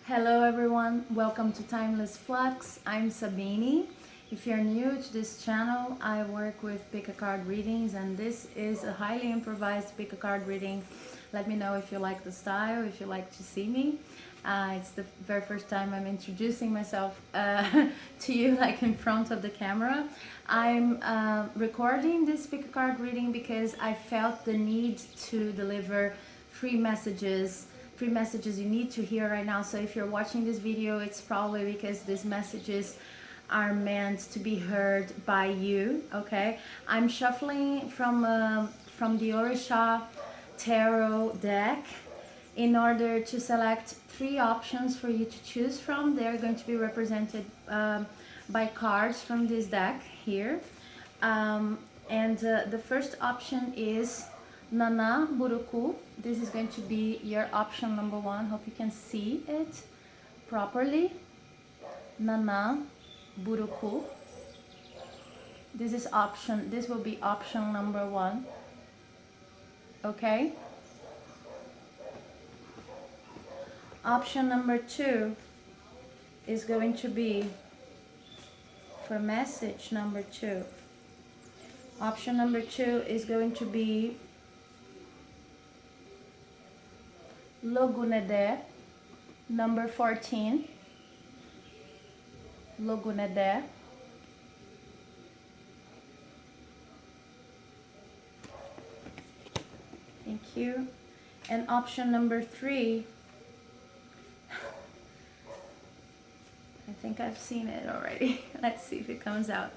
Hello everyone, welcome to Timeless Flux. I'm Sabini. If you're new to this channel, I work with pick a card readings and this is a highly improvised pick a card reading. Let me know if you like the style, if you like to see me. It's the very first time I'm introducing myself to you like in front of the camera. I'm recording this pick a card reading because I felt the need to deliver free messages you need to hear right now. So if you're watching this video, it's probably because these messages are meant to be heard by you. Okay, I'm shuffling from the Orisha tarot deck in order to select 3 options for you to choose from. They're going to be represented by cards from this deck here, and the first option is Nanã, Buruku. This is going to be your option number 1. Hope you can see it properly. Nanã, Buruku. This will be option number 1. Okay. Option number 2 is going to be for message number 2. Option number 2 is going to be Logunedé, number 14. Logunedé. Thank you. And option number 3, I think I've seen it already. Let's see if it comes out.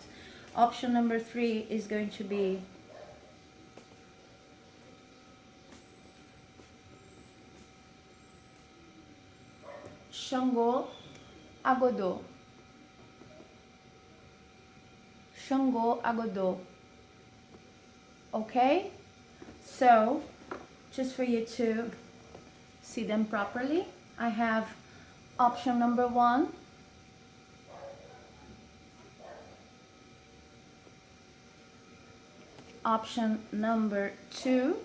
Option number 3 is going to be Xangô, Agodô. Xangô, Agodô. Okay? So, just for you to see them properly, I have option number 1, option number 2,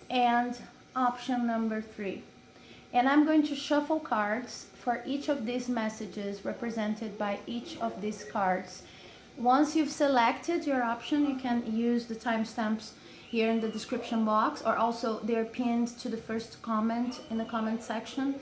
and option number 3. And I'm going to shuffle cards for each of these messages represented by each of these cards. Once you've selected your option, you can use the timestamps here in the description box, or also they're pinned to the first comment in the comment section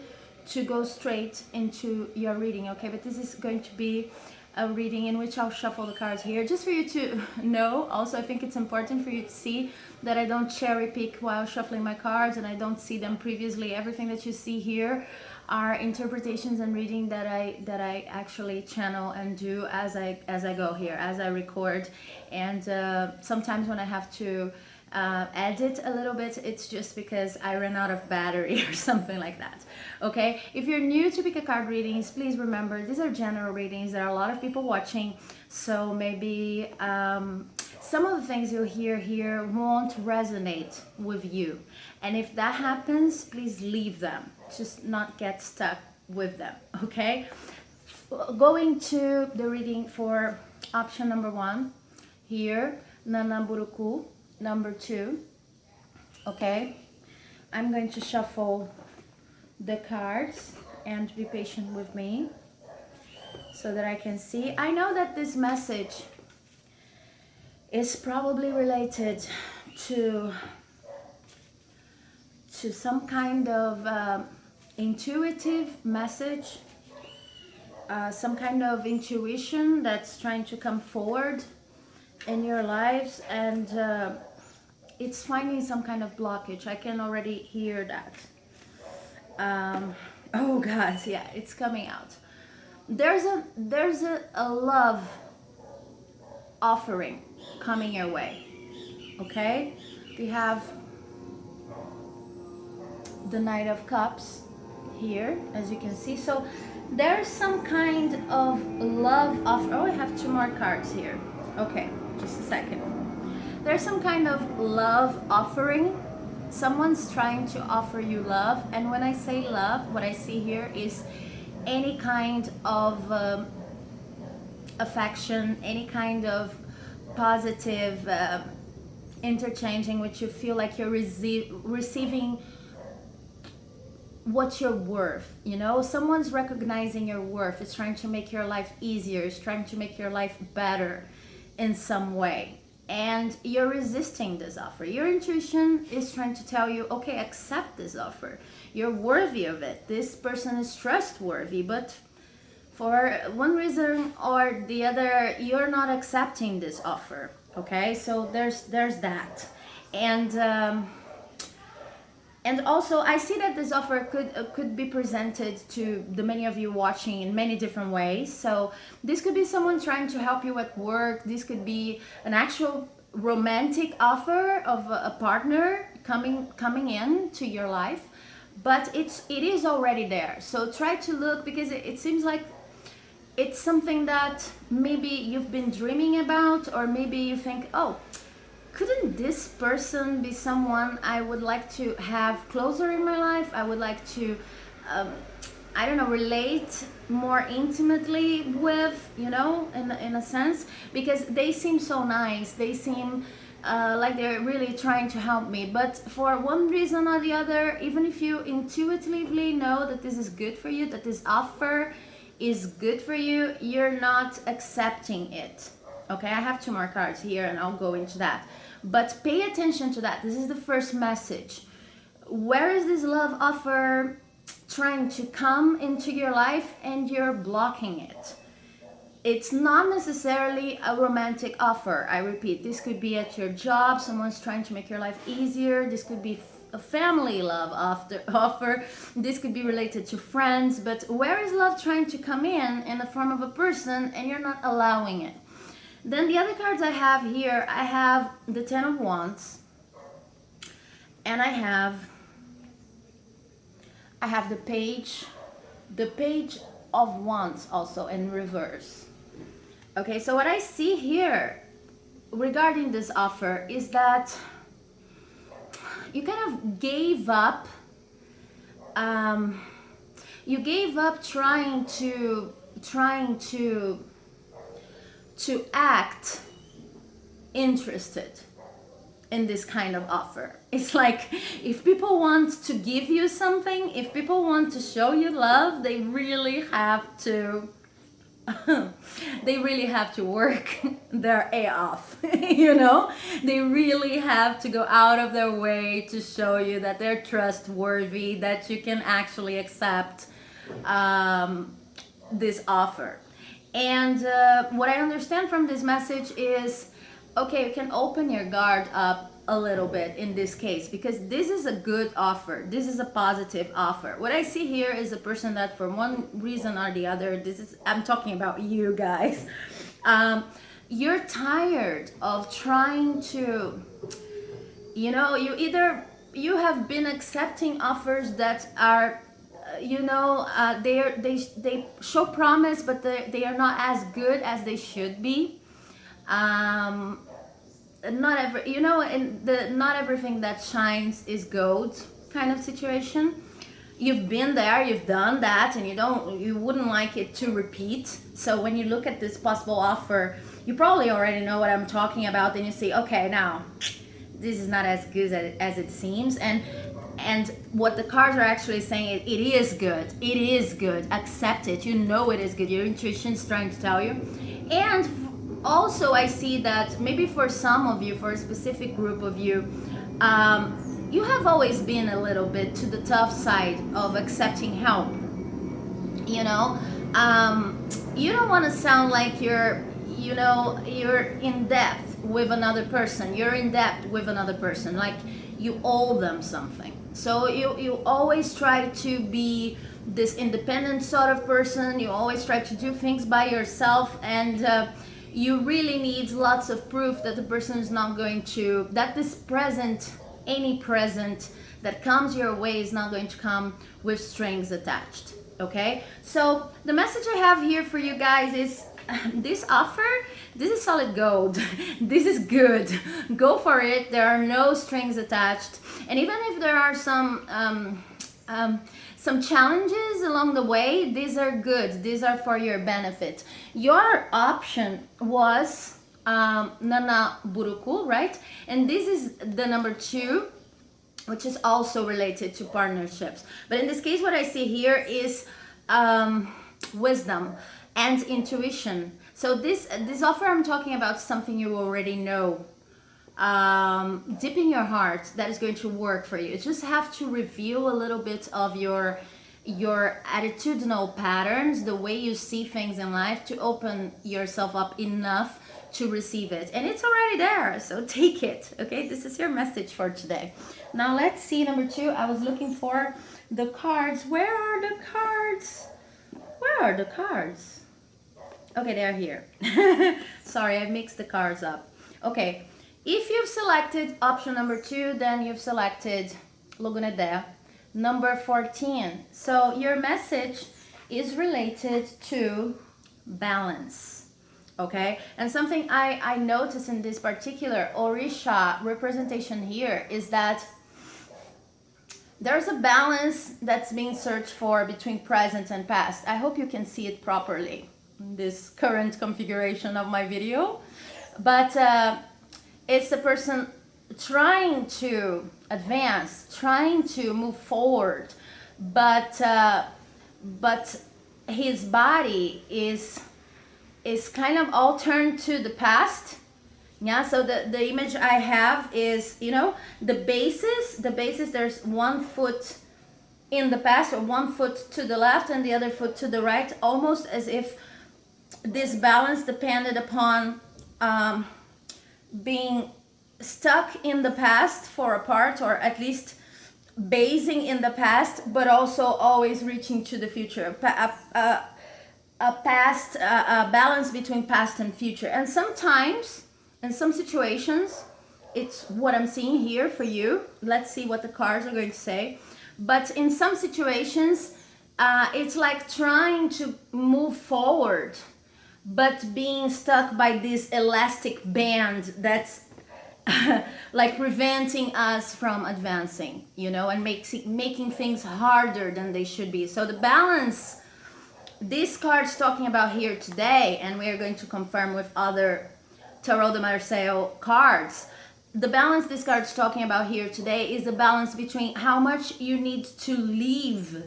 to go straight into your reading. Okay, but this is going to be a reading in which I'll shuffle the cards here just for you to know. Also, I think it's important for you to see that I don't cherry pick while shuffling my cards and I don't see them previously. Everything that you see here are interpretations and reading that I actually channel and do as I go here, as I record. And sometimes when I have to edit a little bit, it's just because I ran out of battery or something like that. Okay, if you're new to pick a card readings, please remember these are general readings. There are a lot of people watching, so maybe some of the things you'll hear here won't resonate with you, and if that happens, please leave them. Just not get stuck with them. Okay, going to the reading for option number 1 here, Nanã, Buruku, number 2. Okay, I'm going to shuffle the cards and be patient with me so that I can see. I know that this message is probably related to some kind of intuitive message, some kind of intuition that's trying to come forward in your lives, and it's finding some kind of blockage. I can already hear that. Oh guys, yeah, it's coming out. There's a love offering coming your way. Okay, we have the Knight of Cups here, as you can see. So there's some kind of love offer. Oh, I have 2 more cards here. Okay, just a second. There's some kind of love offering. Someone's trying to offer you love, and when I say love, what I see here is any kind of affection, any kind of positive interchanging, which you feel like you're receiving what you're worth. You know, someone's recognizing your worth. It's trying to make your life easier. It's trying to make your life better in some way. And you're resisting this offer. Your intuition is trying to tell you, okay, accept this offer. You're worthy of it. This person is trustworthy, but for one reason or the other, you're not accepting this offer. Okay, so there's that. And also, I see that this offer could be presented to the many of you watching in many different ways. So this could be someone trying to help you at work. This could be an actual romantic offer of a partner coming in to your life, but it is already there. So try to look, because it seems like it's something that maybe you've been dreaming about, or maybe you think, oh, couldn't this person be someone I would like to have closer in my life? I would like to, I don't know, relate more intimately with, you know, in a sense, because they seem so nice. They seem like they're really trying to help me. But for one reason or the other, even if you intuitively know that this is good for you, that this offer is good for you, you're not accepting it. Okay, I have 2 more cards here and I'll go into that. But pay attention to that. This is the first message. Where is this love offer trying to come into your life and you're blocking it? It's not necessarily a romantic offer. I repeat, this could be at your job. Someone's trying to make your life easier. This could be a family love offer. This could be related to friends. But where is love trying to come in the form of a person, and you're not allowing it? Then the other cards I have here, I have the 10 of Wands, and I have the page of Wands also in reverse. Okay, so what I see here regarding this offer is that you kind of gave up. You gave up trying to act interested in this kind of offer. It's like, if people want to give you something, if people want to show you love, they really have to work their A off. You know, they really have to go out of their way to show you that they're trustworthy, that you can actually accept this offer. And what I understand from this message is, okay, you can open your guard up a little bit in this case, because this is a good offer. This is a positive offer. What I see here is a person that, for one reason or the other, I'm talking about you guys. You're tired of trying to, you know, you have been accepting offers that are, they show promise, but they are not as good as they should be. Not everything that shines is gold kind of situation. You've been there, you've done that, and you wouldn't like it to repeat. So when you look at this possible offer, you probably already know what I'm talking about, and you say, okay, now this is not as good as it seems. And what the cards are actually saying, it is good. It is good. Accept it. You know it is good. Your intuition's trying to tell you. And also, I see that maybe for some of you, for a specific group of you, you have always been a little bit to the tough side of accepting help. You know, you don't want to sound like you're in debt with another person. You're in debt with another person, like you owe them something. So you always try to be this independent sort of person. You always try to do things by yourself, and you really need lots of proof that the person is not going to, that this present, any present that comes your way is not going to come with strings attached. Okay, so the message I have here for you guys is, this offer, this is solid gold. This is good. Go for it. There are no strings attached. And even if there are some challenges along the way, these are good. These are for your benefit. Your option was Nanã Buruku, right? And this is the number 2. which is also related to partnerships. But in this case, what I see here is wisdom and intuition. So this offer, I'm talking about something you already know, deep in your heart, that is going to work for you. You just have to review a little bit of your attitudinal patterns, the way you see things in life, to open yourself up enough to receive it. And it's already there, so take it. Okay, this is your message for today. Now let's see number 2. I was looking for the cards. Where are the cards? Where are the cards? Okay, they're here. Sorry, I mixed the cards up. Okay, if you've selected option number 2, then you've selected Logunedé, number 14. So your message is related to balance, okay? And something I noticed in this particular Orisha representation here is that there's a balance that's being searched for between present and past. I hope you can see it properly in this current configuration of my video. But it's the person trying to advance, trying to move forward, but his body is kind of all turned to the past. Yeah, so the image I have is, you know, the basis, there's one foot in the past, or one foot to the left and the other foot to the right, almost as if this balance depended upon being stuck in the past for a part, or at least basing in the past, but also always reaching to the future. A balance between past and future. And sometimes, in some situations, it's what I'm seeing here for you. Let's see what the cards are going to say. But in some situations, it's like trying to move forward, but being stuck by this elastic band that's like preventing us from advancing, you know, and making things harder than they should be. So the balance, this card's talking about here today, and we are going to confirm with other Tarot de Marseille cards. The balance this card's talking about here today is the balance between how much you need to leave,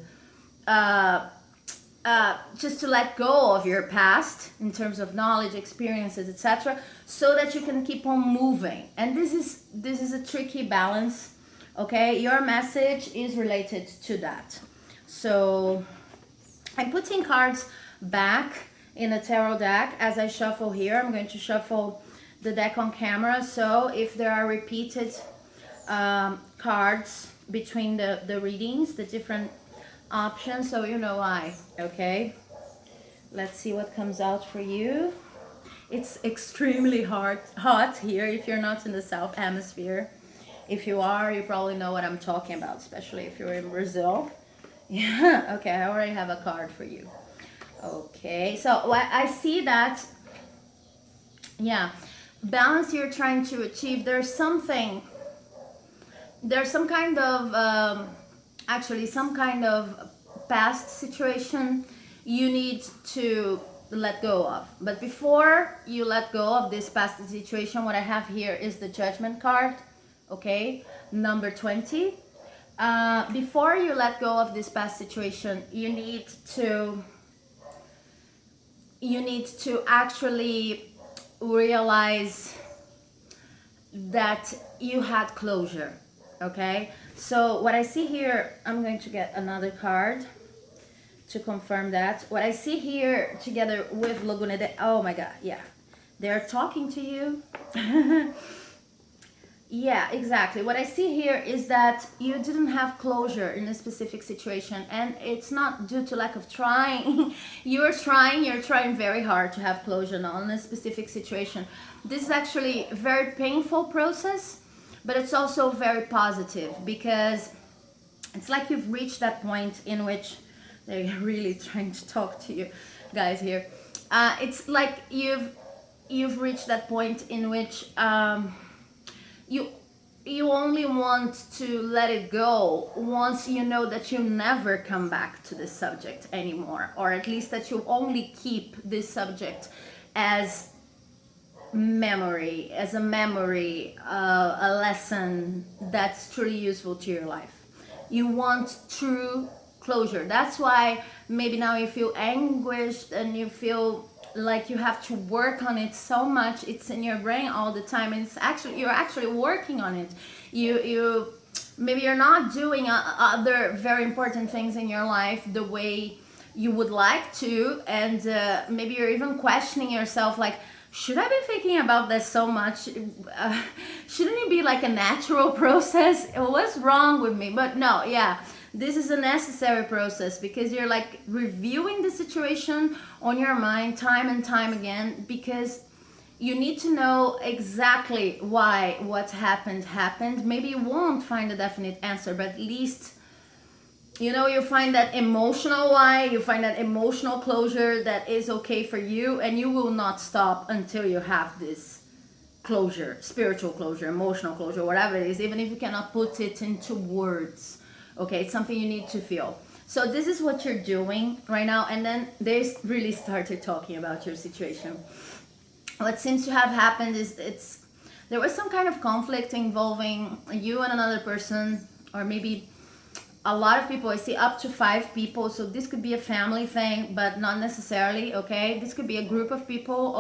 just to let go of your past in terms of knowledge, experiences, etc., so that you can keep on moving. And this is a tricky balance, okay? Your message is related to that. So I'm putting cards back in the tarot deck as I shuffle here. I'm going to shuffle the deck on camera, so if there are repeated cards between the readings, the different options, so you know why. Okay, let's see what comes out for you. It's extremely hot here if you're not in the south hemisphere. If you are, you probably know what I'm talking about, especially if you're in Brazil. Yeah, okay, I already have a card for you. Okay, so I see that, yeah, balance you're trying to achieve. There's some kind of actually some kind of past situation you need to let go of. But before you let go of this past situation, what I have here is the Judgment card, okay, number 20. Before you let go of this past situation, you need to actually realize that you had closure. Okay, so what I see here, I'm going to get another card to confirm that. What I see here together with Logunedé, oh my god, yeah, they're talking to you. Yeah, exactly. What I see here is that you didn't have closure in a specific situation, and it's not due to lack of trying. You're trying very hard to have closure on a specific situation. This is actually a very painful process, but it's also very positive, because it's like you've reached that point in which they're really trying to talk to you guys here. It's like you've reached that point in which you only want to let it go once you know that you'll never come back to this subject anymore, or at least that you only keep this subject as memory, a lesson that's truly useful to your life. You want true closure. That's why maybe now you feel anguished and you feel like you have to work on it so much. It's in your brain all the time, and you're actually working on it. You maybe you're not doing other very important things in your life the way you would like to, and maybe you're even questioning yourself, like, should I be thinking about this so much? Shouldn't it be like a natural process? What's wrong with me? But no, yeah, this is a necessary process, because you're like reviewing the situation on your mind time and time again, because you need to know exactly why what happened. Maybe you won't find a definite answer, but at least you find that emotional why, you find that emotional closure that is okay for you, and you will not stop until you have this closure, spiritual closure, emotional closure, whatever it is, even if you cannot put it into words. Okay, it's something you need to feel. So this is what you're doing right now, and then they really started talking about your situation. What seems to have happened is there was some kind of conflict involving you and another person, or maybe a lot of people. I see up to 5 people, so this could be a family thing, but not necessarily. Okay, this could be a group of people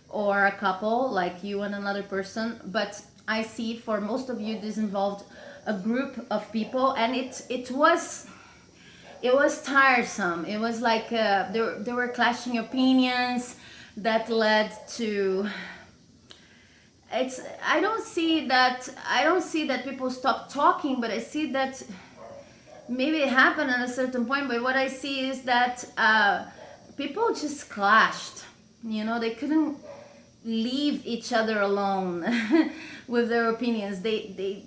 or a couple, like you and another person, but I see for most of you this involved a group of people, and it was tiresome. It was like there were clashing opinions that led to I don't see that people stop talking, but I see that maybe it happened at a certain point. But what I see is that people just clashed. They couldn't leave each other alone with their opinions. They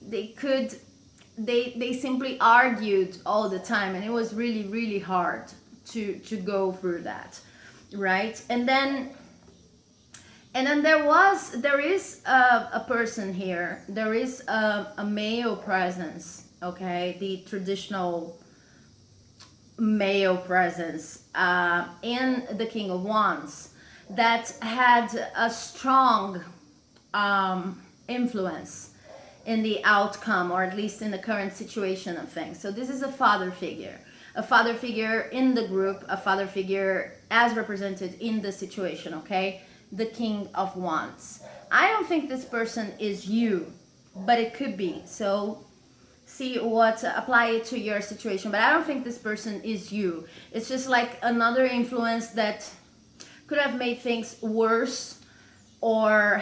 simply argued all the time, and it was really, really hard to go through that, right? And then there is a person here. There is a male presence. Okay, the traditional male presence in the King of Wands that had a strong influence in the outcome, or at least in the current situation of things. So this is a father figure in the group, a father figure as represented in the situation. Okay, the King of Wands. I don't think this person is you, but it could be. So see what apply it to your situation, but I don't think this person is you. It's just like another influence that could have made things worse or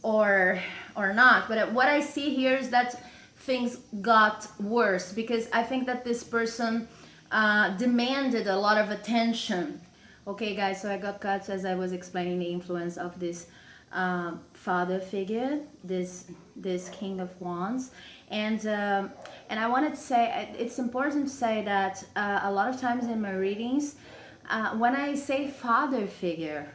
not. But what I see here is that things got worse, because I think that this person demanded a lot of attention. Okay, guys, so I got cuts as I was explaining the influence of this father figure, this King of Wands. And I wanted to say, it's important to say that a lot of times in my readings, when I say father figure,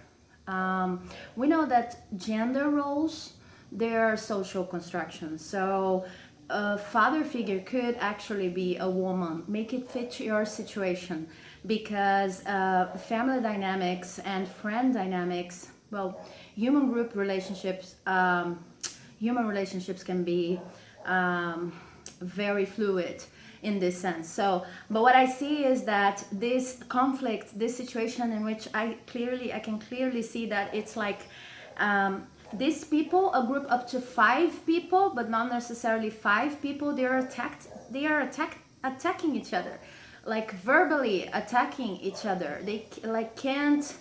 we know that gender roles, they are social constructions. So a father figure could actually be a woman. Make it fit your situation, because family dynamics and friend dynamics, well, human relationships can be very fluid in this sense. So, but what I see is that this conflict, this situation in which I can clearly see that it's like these people, a group up to 5 people, but not necessarily 5 people, they are attacking each other, like verbally attacking each other. They like can't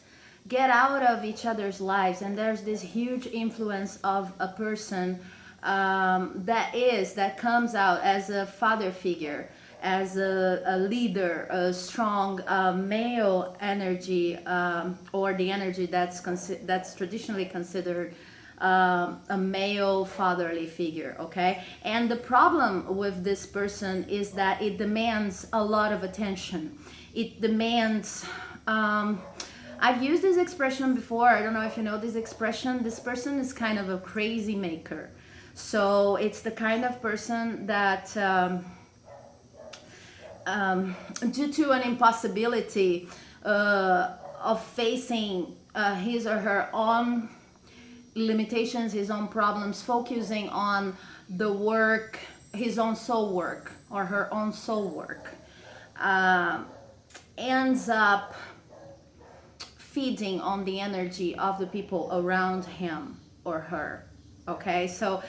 get out of each other's lives, and there's this huge influence of a person that comes out as a father figure, as a leader, a strong male energy, or the energy that's traditionally considered a male fatherly figure. Okay, and the problem with this person is that it demands a lot of attention. It demands I've used this expression before. I don't know if you know this expression. This person is kind of a crazy maker. So it's the kind of person that due to an impossibility of facing his or her own limitations, his own problems, focusing on the work, his own soul work or her own soul work, ends up feeding on the energy of the people around him or her. Okay, so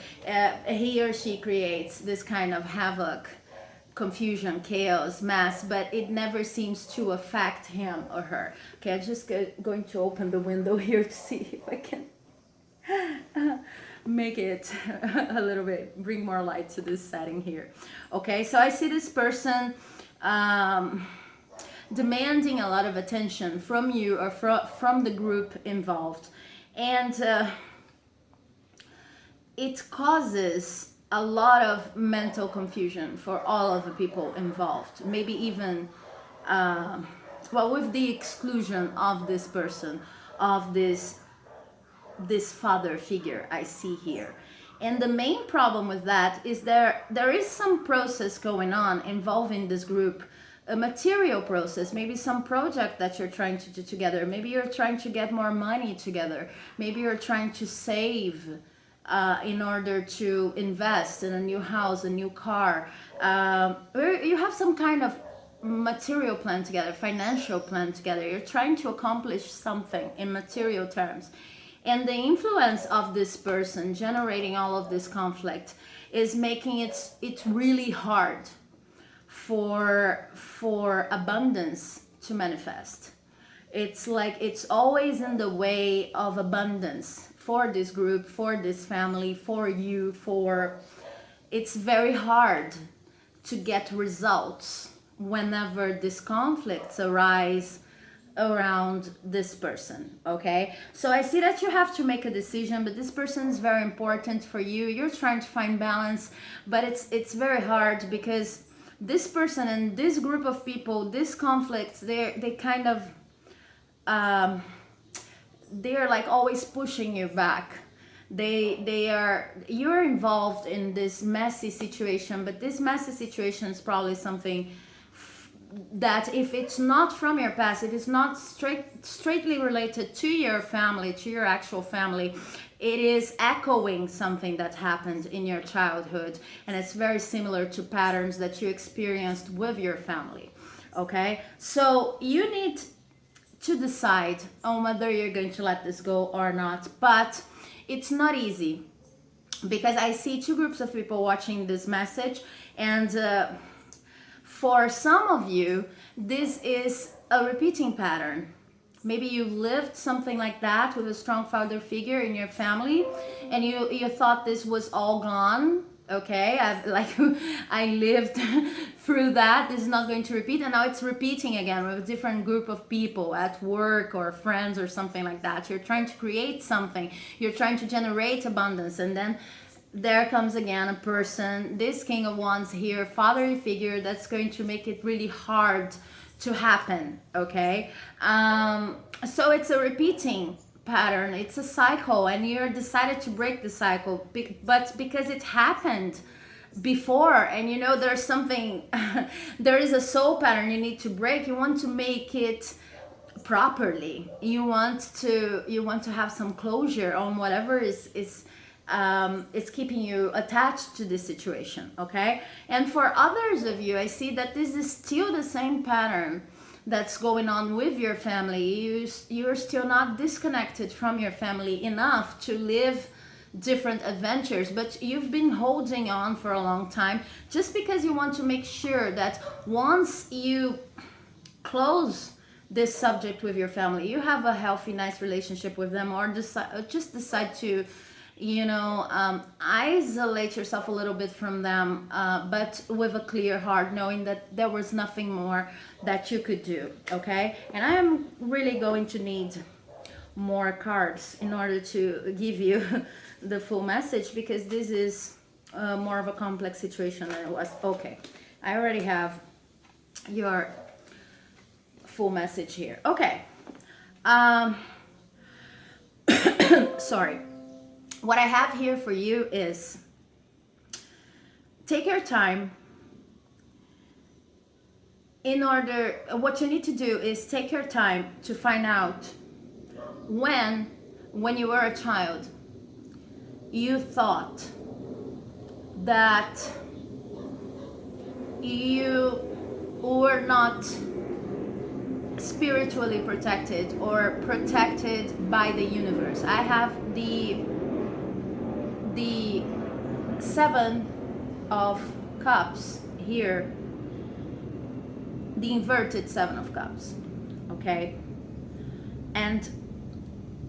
he or she creates this kind of havoc, confusion, chaos, mess, but it never seems to affect him or her. Okay, I'm just going to open the window here to see if I can make it a little bit, bring more light to this setting here. Okay, so I see this person demanding a lot of attention from you or from the group involved, and it causes a lot of mental confusion for all of the people involved, maybe even with the exclusion of this person, of this father figure I see here. And the main problem with that is there is some process going on involving this group, a material process, maybe some project that you're trying to do together. Maybe you're trying to get more money together. Maybe you're trying to save in order to invest in a new house, a new car. You have some kind of material plan together, financial plan together. You're trying to accomplish something in material terms. And the influence of this person generating all of this conflict is making it really hard for abundance to manifest. It's like it's always in the way of abundance for this group, for this family, for you, it's very hard to get results whenever these conflicts arise around this person. Okay, so I see that you have to make a decision, but this person is very important for you. You're trying to find balance, but it's very hard because this person and this group of people, these conflicts, they kind of they're like always pushing you back. You're involved in this messy situation, but this messy situation is probably something that if it's not from your past, if it's not straightly related to your family, to your actual family, it is echoing something that happened in your childhood, and it's very similar to patterns that you experienced with your family. Okay, so you need to decide on whether you're going to let this go or not, but it's not easy because I see two groups of people watching this message, and for some of you this is a repeating pattern. Maybe you lived something like that with a strong father figure in your family, and you thought this was all gone. Okay, I lived through that. This is not going to repeat, and now it's repeating again with a different group of people at work or friends or something like that. You're trying to create something. You're trying to generate abundance, and then there comes again a person, this King of Wands here, fatherly figure, that's going to make it really hard to happen. Okay, so it's a repeating pattern, it's a cycle, and you're decided to break the cycle, but because it happened before, and you know there's something there is a soul pattern you need to break. You want to make it properly. You want to have some closure on whatever is keeping you attached to this situation. Okay, and for others of you, I see that this is still the same pattern that's going on with your family. You're still not disconnected from your family enough to live different adventures, but you've been holding on for a long time just because you want to make sure that once you close this subject with your family, you have a healthy, nice relationship with them, or just decide to isolate yourself a little bit from them, but with a clear heart, knowing that there was nothing more that you could do. Okay, and I am really going to need more cards in order to give you the full message, because this is more of a complex situation than it was. Okay, I already have your full message here. Okay, sorry. What I have here for you is take your time. What you need to do is take your time to find out when you were a child, you thought that you were not spiritually protected or protected by the universe. I have the Seven of Cups here, the inverted Seven of Cups, okay? And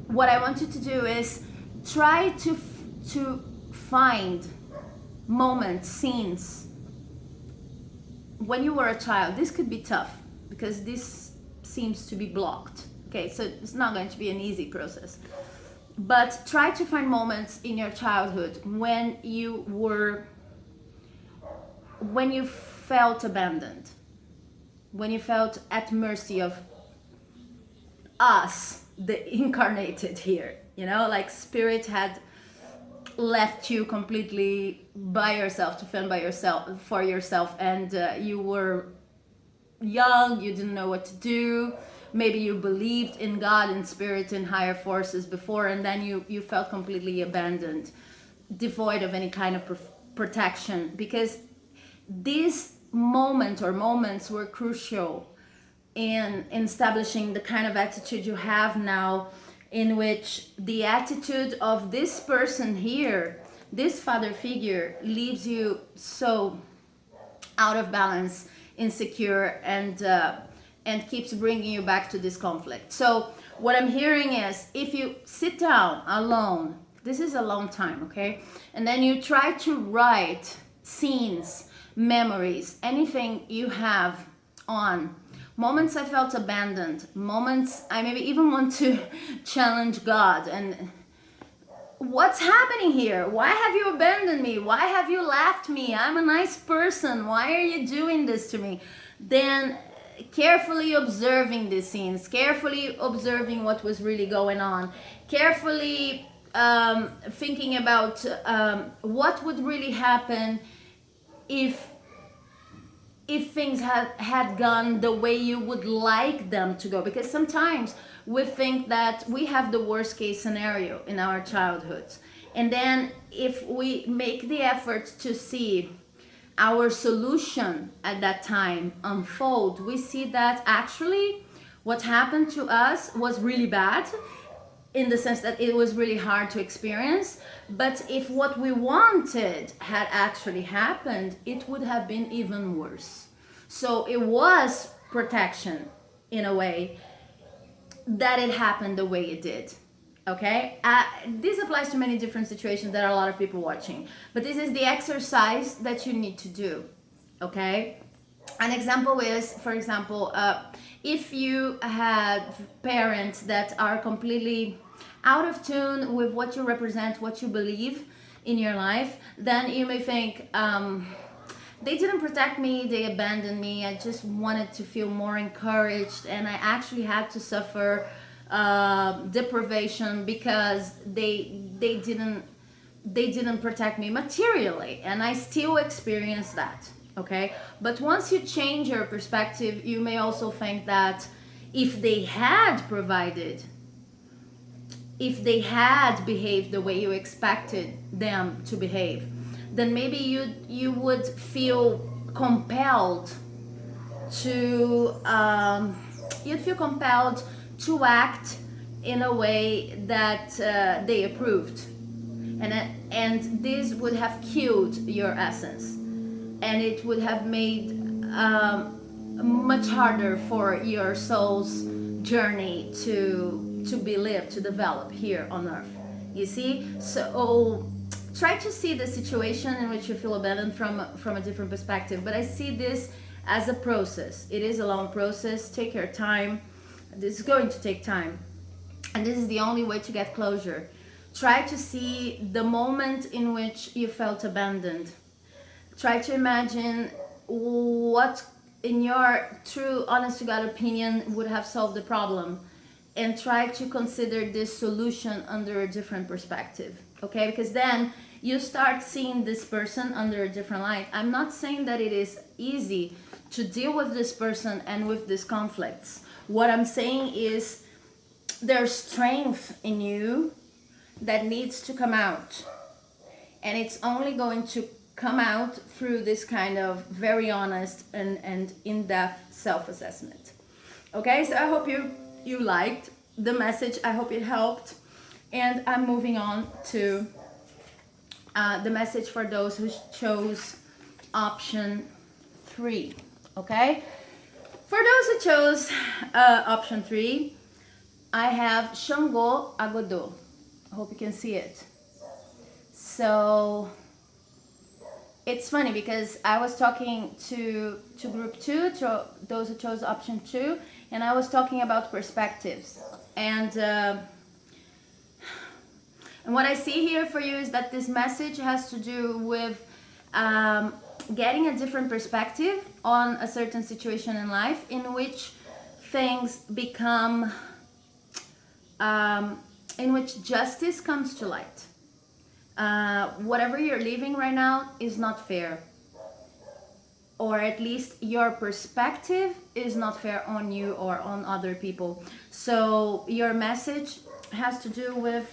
what I want you to do is try to find moments, scenes when you were a child. This could be tough because this seems to be blocked, okay? So it's not going to be an easy process. But try to find moments in your childhood when you felt abandoned, when you felt at mercy of us, the incarnated here, you know, like spirit had left you completely by yourself to fend for yourself, and you were young, you didn't know what to do. Maybe you believed in God and spirit and higher forces before, and then you felt completely abandoned, devoid of any kind of protection, because this moment or moments were crucial in establishing the kind of attitude you have now, in which the attitude of this person here, this father figure, leaves you so out of balance, insecure, and keeps bringing you back to this conflict. So what I'm hearing is, if you sit down alone, this is a long time, okay? And then you try to write scenes, memories, anything you have on moments I felt abandoned, moments I maybe even want to challenge God, and what's happening here? Why have you abandoned me? Why have you left me? I'm a nice person. Why are you doing this to me? Then carefully observing these scenes, carefully observing what was really going on, carefully thinking about what would really happen if things had gone the way you would like them to go. Because sometimes we think that we have the worst case scenario in our childhoods, and then if we make the effort to see our solution at that time unfold, we see that actually what happened to us was really bad, in the sense that it was really hard to experience. But if what we wanted had actually happened, it would have been even worse. So it was protection, in a way, that it happened the way it did. Okay, this applies to many different situations. There are a lot of people watching, but this is the exercise that you need to do. Okay, an example is, for example, if you have parents that are completely out of tune with what you represent, what you believe in your life, then you may think, they didn't protect me, they abandoned me, I just wanted to feel more encouraged, and I actually had to suffer deprivation because they didn't protect me materially, and I still experience that. Okay, but once you change your perspective, you may also think that if they had provided, if they had behaved the way you expected them to behave, then maybe you would feel compelled to to act in a way that they approved, and this would have killed your essence, and it would have made much harder for your soul's journey to be lived, to develop here on earth. You see? So try to see the situation in which you feel abandoned from a different perspective. But I see this as a process. It is a long process. Take your time. This is going to take time, and this is the only way to get closure. Try to see the moment in which you felt abandoned. Try to imagine what, in your true, honest to God opinion, would have solved the problem, and try to consider this solution under a different perspective. Okay, because then you start seeing this person under a different light. I'm not saying that it is easy to deal with this person and with these conflicts. What I'm saying is there's strength in you that needs to come out, and it's only going to come out through this kind of very honest and in-depth self-assessment. Okay, so I hope you liked the message. I hope it helped, and I'm moving on to the message for those who chose option 3. Okay, for those who chose option 3, I have Xangô, Agodô. I hope you can see it. So it's funny because I was talking to group 2, to those who chose option 2, and I was talking about perspectives. And what I see here for you is that this message has to do with getting a different perspective on a certain situation in life in which things become, in which justice comes to light. Whatever you're living right now is not fair, or at least your perspective is not fair on you or on other people. So your message has to do with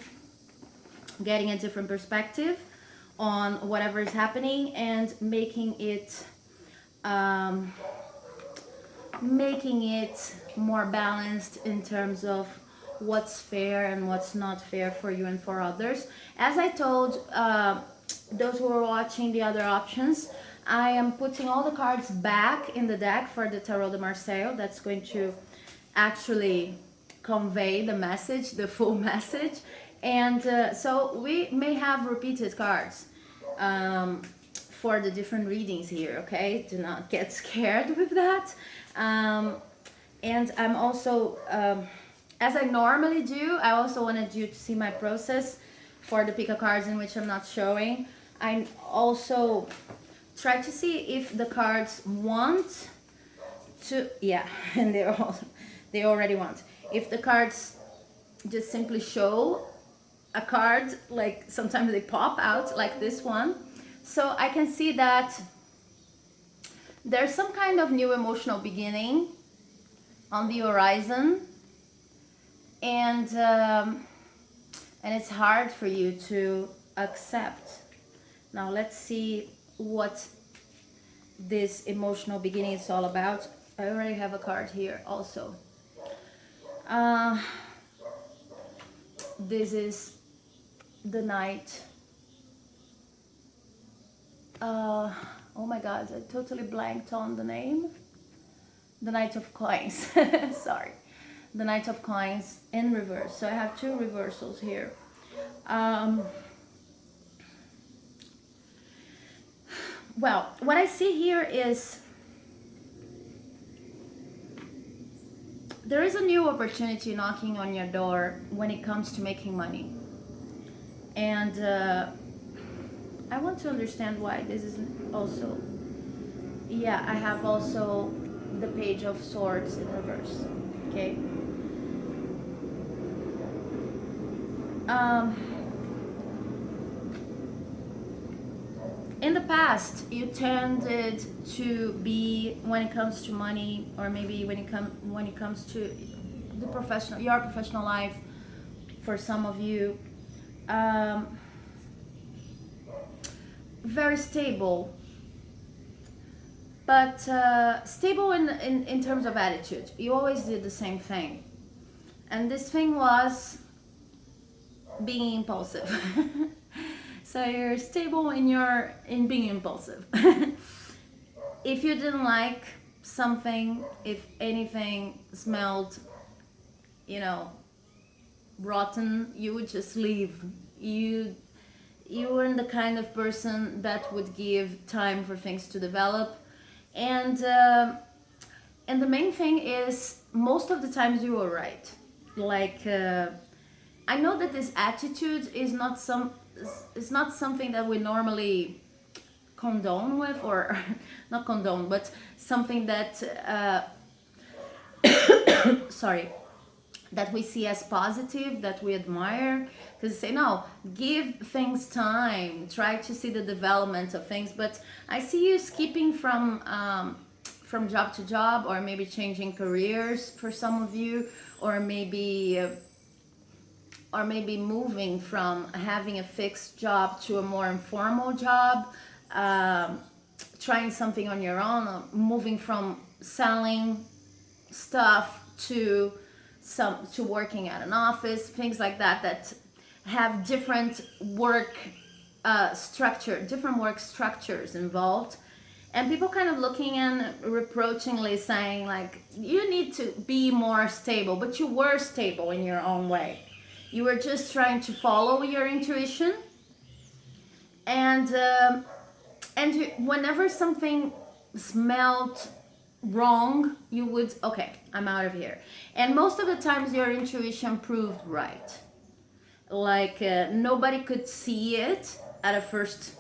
getting a different perspective on whatever is happening and making it more balanced in terms of what's fair and what's not fair for you and for others. As I told those who are watching the other options, I am putting all the cards back in the deck for the Tarot de Marseille. That's going to actually convey the message, the full message. And so we may have repeated cards for the different readings here, okay? Do not get scared with that. And I'm also, as I normally do, I also wanted you to see my process for the pick of cards in which I'm not showing. I also try to see if the cards want to, yeah, and they already want. If the cards just simply show a card, like sometimes they pop out like this one, so I can see that there's some kind of new emotional beginning on the horizon, and it's hard for you to accept. Now let's see what this emotional beginning is all about. I already have a card here also. This is the Knight. Oh my god, I totally blanked on the name. The Knight of Coins. Sorry. The Knight of Coins in reverse. So I have 2 reversals here. Well, what I see here is there is a new opportunity knocking on your door when it comes to making money. And I want to understand why this is also, yeah, I have also the Page of Swords in reverse, okay? In the past, you tended to be, when it comes to money, or maybe when it comes to the your professional life, for some of you, very stable, but stable in terms of attitude. You always did the same thing, and this thing was being impulsive. So you're stable in being impulsive. If you didn't like something, if anything smelled, rotten, you would just leave. You weren't the kind of person that would give time for things to develop. And the main thing is, most of the times you were right. Like, I know that this attitude is not something that we normally condone with, or not condone, but something that sorry, that we see as positive, that we admire, because say, no, give things time, try to see the development of things. But I see you skipping from job to job, or maybe changing careers for some of you, or maybe or maybe moving from having a fixed job to a more informal job, trying something on your own, or moving from selling stuff to working at an office, things like that, that have different work different work structures involved. And people kind of looking and reproachingly saying like, you need to be more stable, but you were stable in your own way. You were just trying to follow your intuition, and whenever something smelled wrong, you would, okay, I'm out of here. And most of the times your intuition proved right. Like nobody could see it at a first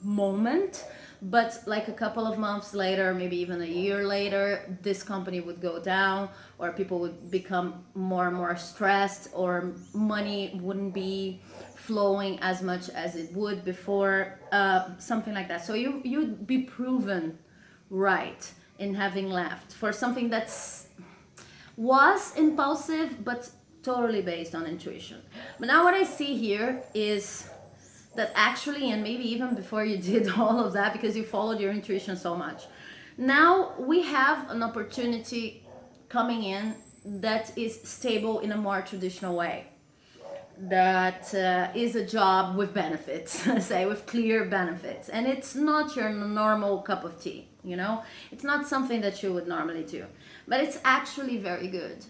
moment, but like a couple of months later, maybe even a year later, this company would go down, or people would become more and more stressed, or money wouldn't be flowing as much as it would before, something like that. So you'd be proven right in having left for something was impulsive but totally based on intuition. But now what I see here is that actually, and maybe even before you did all of that, because you followed your intuition so much, now we have an opportunity coming in that is stable in a more traditional way, that is a job with benefits, say with clear benefits, and it's not your normal cup of tea, you know, it's not something that you would normally do, but it's actually very good.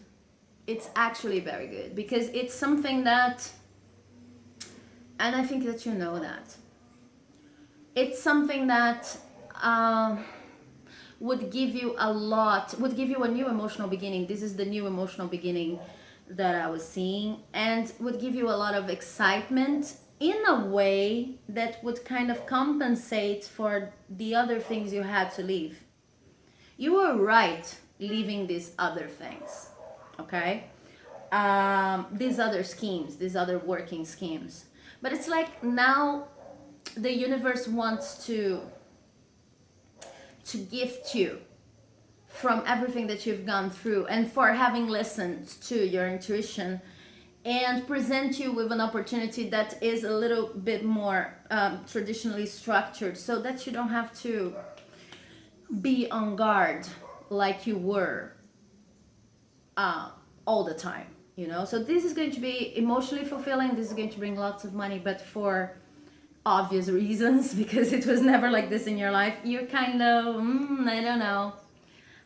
It's actually very good because it's something that, and I think that you know that, it's something that would give you a new emotional beginning. This is the new emotional beginning that I was seeing, and would give you a lot of excitement in a way that would kind of compensate for the other things you had to leave. You were right leaving these other things, okay? These other schemes, these other working schemes. But it's like now the universe wants to gift you from everything that you've gone through, and for having listened to your intuition, and present you with an opportunity that is a little bit more traditionally structured, so that you don't have to be on guard like you were all the time, you know. So this is going to be emotionally fulfilling, this is going to bring lots of money, but for obvious reasons, because it was never like this in your life. You're kind of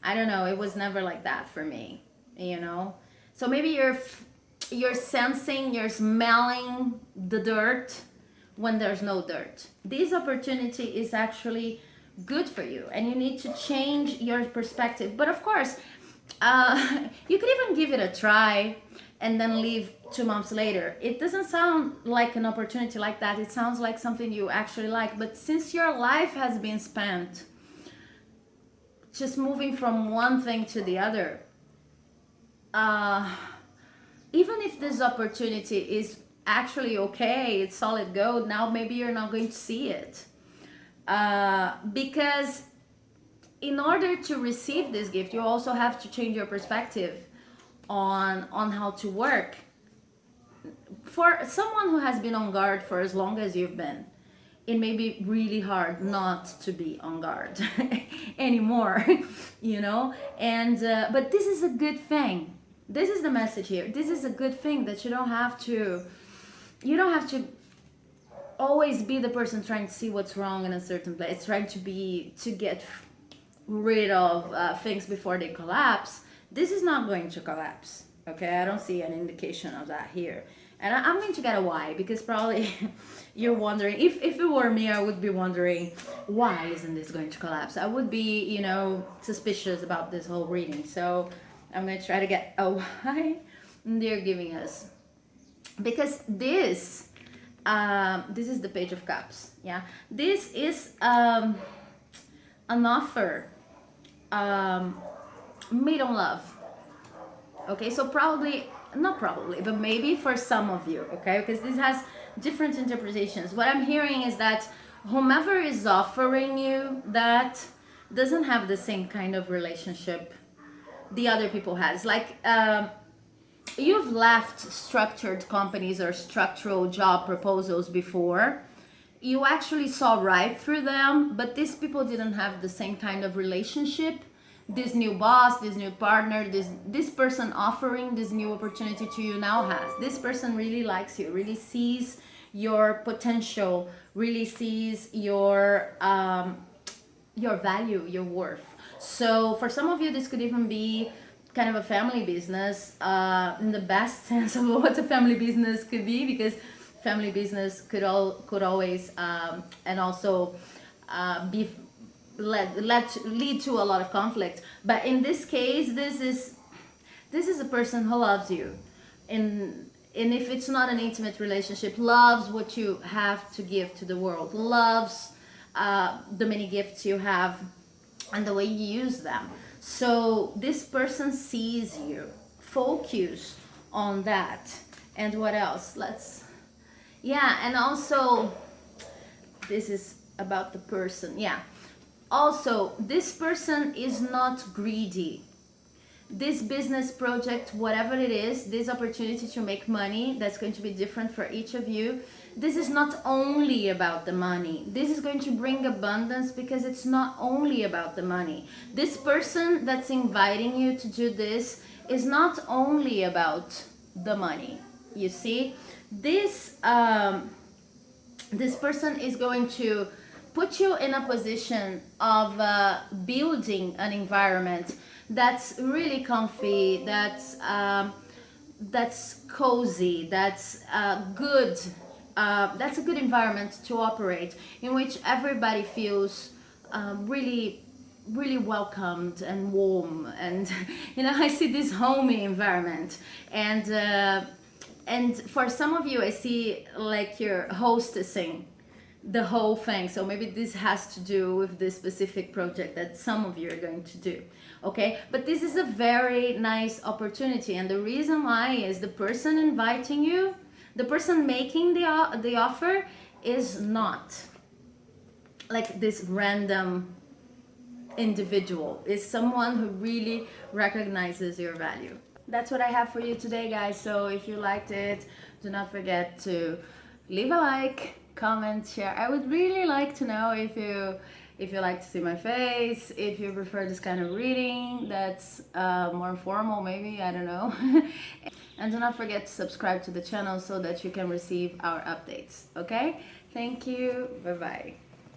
I don't know, it was never like that for me, you know. So maybe you're sensing, you're smelling the dirt when there's no dirt. This opportunity is actually good for you, and you need to change your perspective. But of course, you could even give it a try and then leave 2 months later. It doesn't sound like an opportunity like that. It sounds like something you actually like. But since your life has been spent just moving from one thing to the other, even if this opportunity is actually okay, it's solid gold, now maybe you're not going to see it. Because in order to receive this gift, you also have to change your perspective on how to work. For someone who has been on guard for as long as you've been, it may be really hard not to be on guard anymore, you know. And but this is a good thing. This is the message here. This is a good thing, that you don't have to always be the person trying to see what's wrong in a certain place, trying to get rid of things before they collapse. This is not going to collapse, okay? I don't see an indication of that here. And I'm going to get a why, because probably you're wondering, if it were me, I would be wondering, why isn't this going to collapse? I would be, you know, suspicious about this whole reading. So I'm going to try to get a why they're giving us. Because this is the Page of Cups, yeah? This is an offer made on love. Okay, so not probably, but maybe for some of you, okay? Because this has different interpretations. What I'm hearing is that whomever is offering you that doesn't have the same kind of relationship the other people has. Like, you've left structured companies or structural job proposals before. You actually saw right through them, but these people didn't have the same kind of relationship. This new boss, this new partner, this person offering this new opportunity to you now has. This person really likes you, really sees your potential, really sees your value, your worth. So for some of you, this could even be kind of a family business, in the best sense of what a family business could be, because family business could always and also be lead to a lot of conflict. But in this case, this is a person who loves you, and if it's not an intimate relationship, loves what you have to give to the world, loves the many gifts you have and the way you use them. So this person sees you. Focus on that. And what else? And also, this is about the person. Yeah. Also, this person is not greedy. This business project, whatever it is, this opportunity to make money, that's going to be different for each of you. This is not only about the money. This is going to bring abundance because it's not only about the money. This person that's inviting you to do this is not only about the money. You see, this person is going to put you in a position of building an environment that's really comfy, that's cozy, that's good. That's a good environment to operate, in which everybody feels really welcomed and warm, and I see this homey environment, and for some of you I see like you're hostessing the whole thing. So maybe this has to do with this specific project that some of you are going to do. Okay, but this is a very nice opportunity, and the reason why is the person inviting you, the person making the offer, is not like this random individual. Is someone who really recognizes your value. That's what I have for you today, guys. So if you liked it, do not forget to leave a like, comment, share. I would really like to know if you like to see my face, if you prefer this kind of reading that's more formal, maybe, I don't know. And do not forget to subscribe to the channel so that you can receive our updates. Okay, thank you, bye bye.